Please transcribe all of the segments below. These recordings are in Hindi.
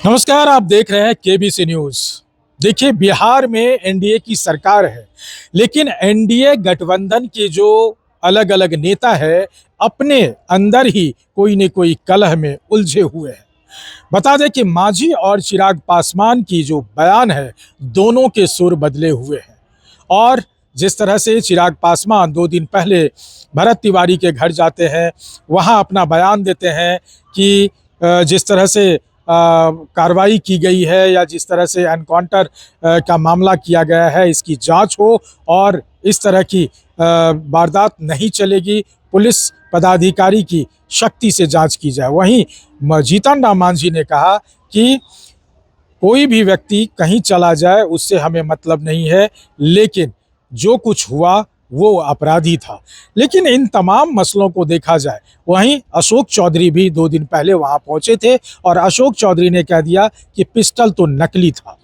नमस्कार, आप देख रहे हैं केबीसी न्यूज। देखिए, बिहार में एनडीए की सरकार है, लेकिन एनडीए गठबंधन के जो अलग अलग नेता है, अपने अंदर ही कोई न कोई कलह में उलझे हुए हैं। बता दें कि मांझी और चिराग पासवान की जो बयान है, दोनों के सुर बदले हुए हैं। और जिस तरह से चिराग पासवान 2 दिन पहले भरत तिवारी के घर जाते हैं, वहां अपना बयान देते हैं कि जिस तरह से कार्रवाई की गई है या जिस तरह से एनकाउंटर का मामला किया गया है, इसकी जांच हो और इस तरह की वारदात नहीं चलेगी, पुलिस पदाधिकारी की शक्ति से जांच की जाए। वहीं जीतन राम मांझी ने कहा कि कोई भी व्यक्ति कहीं चला जाए, उससे हमें मतलब नहीं है, लेकिन जो कुछ हुआ वो अपराधी था। लेकिन इन तमाम मसलों को देखा जाए, वहीं अशोक चौधरी भी 2 दिन पहले वहां पहुंचे थे और अशोक चौधरी ने कह दिया कि पिस्टल तो नकली था।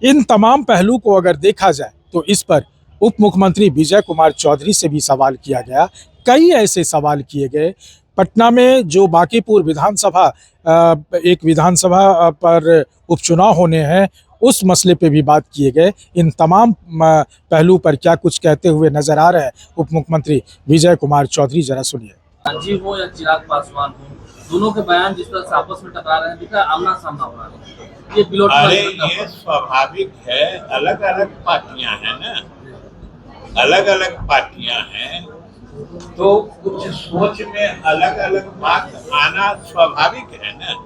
इन तमाम पहलू को अगर देखा जाए तो इस पर उप मुख्यमंत्री विजय कुमार चौधरी से भी सवाल किया गया। कई ऐसे सवाल किए गए। पटना में जो बांकीपुर विधानसभा एक विधानसभा पर उपचुनाव होने हैं, उस मसले पे भी बात किए गए। इन तमाम पहलू पर क्या कुछ कहते हुए नजर आ रहे हैं उप मुख्यमंत्री विजय कुमार चौधरी, जरा सुनिए। गांधी हो या चिराग पासवान हो, दोनों के बयान जिस तरह से आपस में टकरा रहे हैं, दिखा आमना सामना हो रहा है। ये पिलोट ये स्वाभाविक है। अलग अलग पार्टियां हैं ना, अलग अलग पार्टियां हैं, तो कुछ सोच में अलग अलग बात आना स्वाभाविक है ना।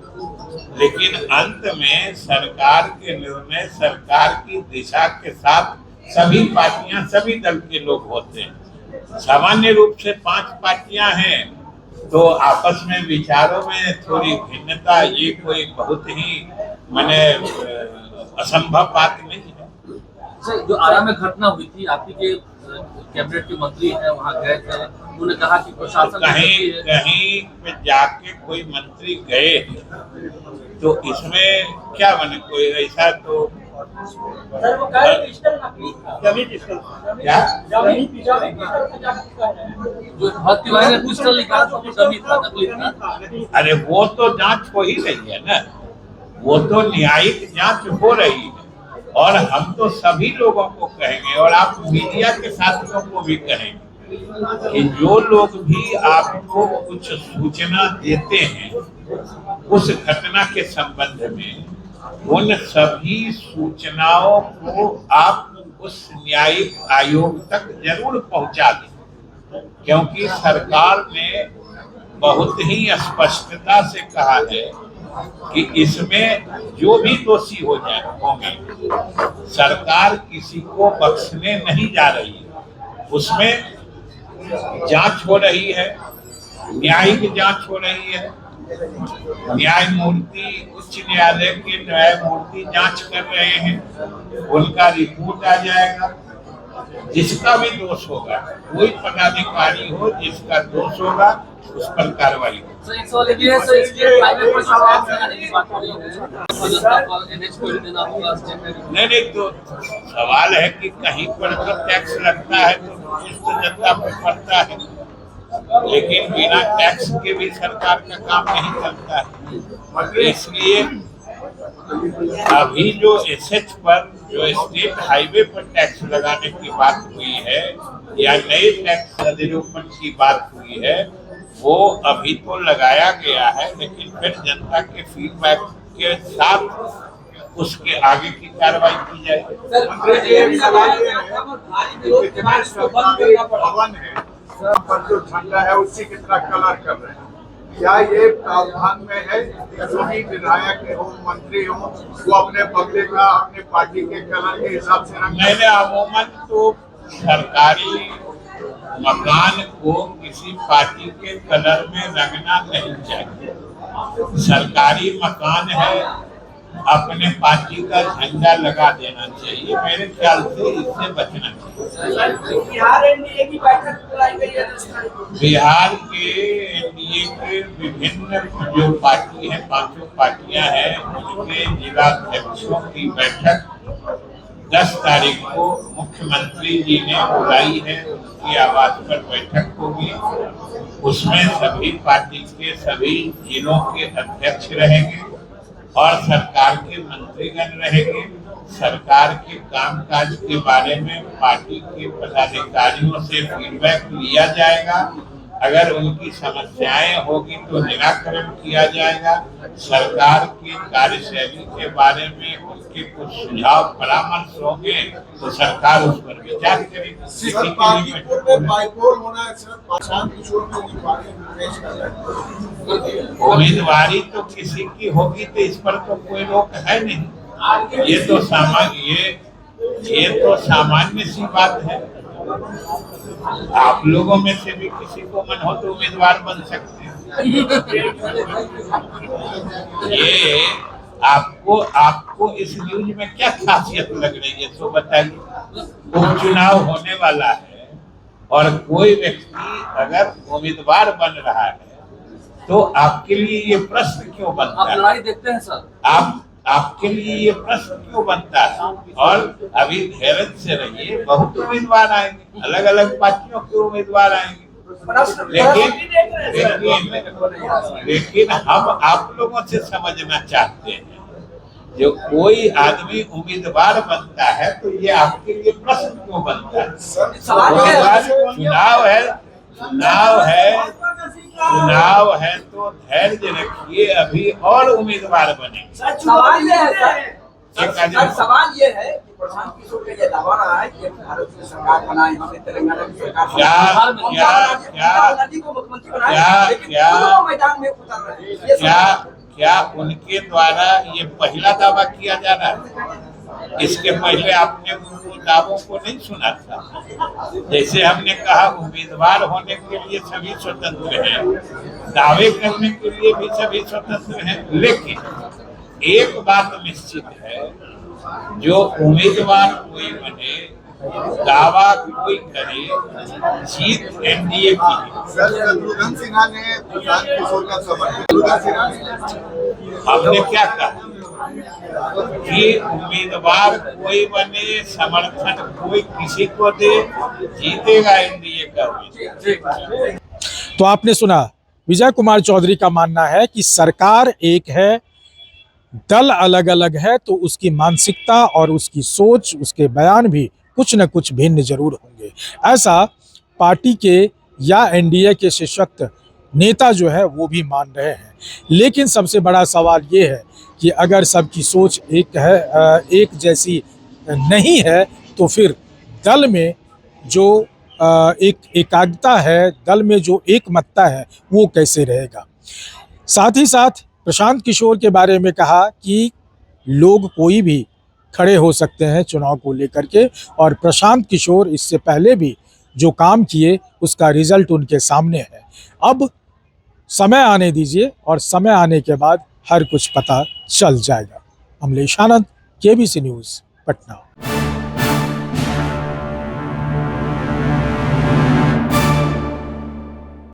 लेकिन अंत में सरकार के निर्णय, सरकार की दिशा के साथ सभी पार्टियां, सभी दल के लोग होते हैं। सामान्य रूप से 5 पार्टियां हैं, तो आपस में विचारों में थोड़ी भिन्नता, ये कोई बहुत ही माने असंभव बात नहीं है। जो आरा में घटना हुई थी, आपकी के कैबिनेट के मंत्री हैं, वहाँ गए थे, उन्होंने कहा कि प्रशासन कहीं पे जाके कोई मंत्री गए, तो इसमें क्या माने कोई ऐसा तो अरे वो तो जांच हो ही रही है ना, वो तो न्यायिक जांच हो रही है। और हम तो सभी लोगों को कहेंगे और आप मीडिया के साथियों को भी कहेंगे कि जो लोग भी आपको कुछ सूचना देते हैं उस घटना के संबंध में, उन सभी सूचनाओं को आप उस न्यायिक आयोग तक जरूर पहुंचा दें, क्योंकि सरकार ने बहुत ही स्पष्टता से कहा है कि इसमें जो भी दोषी हो जाए होंगे, सरकार किसी को बख्शने नहीं जा रही है। उसमें जांच हो रही है, न्यायिक जांच हो रही है। न्यायमूर्ति, उच्च न्यायालय के न्यायमूर्ति जांच कर रहे हैं, उनका रिपोर्ट आ जाएगा। जिसका भी दोष होगा, कोई पदाधिकारी हो जिसका दोष होगा, उस पर कार्रवाई हो। नहीं, तो सवाल है कि कहीं पर तो टैक्स लगता है तो जनता पर पड़ता है, लेकिन बिना टैक्स के भी सरकार का काम नहीं चलता है। इसलिए अभी जो एसएच पर, जो स्टेट हाईवे पर टैक्स लगाने की बात हुई है या नए टैक्स अधिरोपण की बात हुई है, वो अभी तो लगाया गया है, लेकिन फिर जनता के फीडबैक के साथ उसके आगे की कार्रवाई की जाएगी। पर जो झंडा है उसी की तरह कलर कर रहे हैं, क्या ये प्रावधान में है कि जो भी विधायक हो, मंत्री हो, वो अपने बदले का अपने पार्टी के कलर के हिसाब से रंग? मैंने अमूमन तो सरकारी मकान को किसी पार्टी के कलर में रंगना नहीं चाहिए। सरकारी मकान है, अपने पार्टी का झंडा लगा देना चाहिए। मेरे ख्याल से इससे बचना चाहिए। बिहार एनडीए की बैठक बुलाई गई है। बिहार के एनडीए के विभिन्न जो पार्टी है, 5 पार्टियां हैं, उनके जिला अध्यक्षों की बैठक 10 तारीख को मुख्यमंत्री जी ने बुलाई है। उनकी आवाज पर बैठक होगी, उसमें सभी पार्टी के सभी जिलों के अध्यक्ष रहेंगे और सरकार के मंत्रीगण रहेंगे। सरकार के कामकाज के बारे में पार्टी के पदाधिकारियों से फीडबैक लिया जाएगा। अगर उनकी समस्याएं होगी तो निराकरण किया जाएगा। सरकार की कार्यशैली के बारे में उनके कुछ सुझाव परामर्श होंगे तो सरकार उस पर विचार करेगी। सर, पाजीपुर में बाइपोल होना है सर, प्रशांत किशोर को उम्मीदवारी पेश कर रहे हैं। उम्मीदवारी तो किसी की होगी तो इस पर तो कोई रोक है नहीं। ये तो सामान्य सी बात है। आप लोगों में से भी किसी को मन हो तो उम्मीदवार बन सकते हैं। ये आपको इस न्यूज में क्या खासियत लग रही है तो बताइए। उपचुनाव होने वाला है और कोई व्यक्ति अगर उम्मीदवार बन रहा है तो आपके लिए ये प्रश्न क्यों बनता है? आप लड़ाई देखते हैं सर? आपके लिए ये प्रश्न क्यों बनता है? और अभी धैर्य से रहिए, बहुत उम्मीदवार आएंगे, अलग अलग पार्टियों के उम्मीदवार आएंगे। लेकिन हम आप लोगों से समझना चाहते हैं, जो कोई आदमी उम्मीदवार बनता है तो ये आपके लिए प्रश्न क्यों बनता है? चुनाव है तो धैर्य रखिए, अभी और उम्मीदवार बने। सवाल ये है कि प्रशांत किशोर का ये दावा रहा है कि भारत में सरकार बनाए, हमने तेलंगाना की सरकार बनाई को मुख्यमंत्री बनाया, लेकिन दोनों मैदान में उतर रहे हैं। क्या उनके द्वारा ये पहला दावा किया जा रहा है? इसके पहले आपने उनको दावों को नहीं सुना था। जैसे हमने कहा उम्मीदवार होने के लिए सभी स्वतंत्र हैं, दावे करने के लिए भी सभी स्वतंत्र हैं, लेकिन एक बात निश्चित है, जो उम्मीदवार कोई बने, दावा कोई करे, जीत एनडीए की है। सर, शत्रुघ्न सिन्हा ने प्रशांत किशोर का समर्थन, हमने क्या कहा कि उम्मीदवार कोई बने, समर्थन कोई किसी को दे, जीतेगा एनडीए का उम्मीदवार। तो आपने सुना, विजय कुमार चौधरी का मानना है कि सरकार एक है, दल अलग अलग है, तो उसकी मानसिकता और उसकी सोच, उसके बयान भी कुछ न कुछ भिन्न जरूर होंगे। ऐसा पार्टी के या एनडीए के सशक्त नेता जो है वो भी मान रहे हैं। लेकिन सबसे बड़ा सवाल ये है कि अगर सबकी सोच एक है, एक जैसी नहीं है, तो फिर दल में जो एक एकाग्रता है, दल में जो एकमतता है, वो कैसे रहेगा। साथ ही साथ प्रशांत किशोर के बारे में कहा कि लोग कोई भी खड़े हो सकते हैं चुनाव को लेकर के, और प्रशांत किशोर इससे पहले भी जो काम किए उसका रिजल्ट उनके सामने है। अब समय आने दीजिए और समय आने के बाद हर कुछ पता चल जाएगा। अमलेश आनंद, केबीसी न्यूज़, पटना।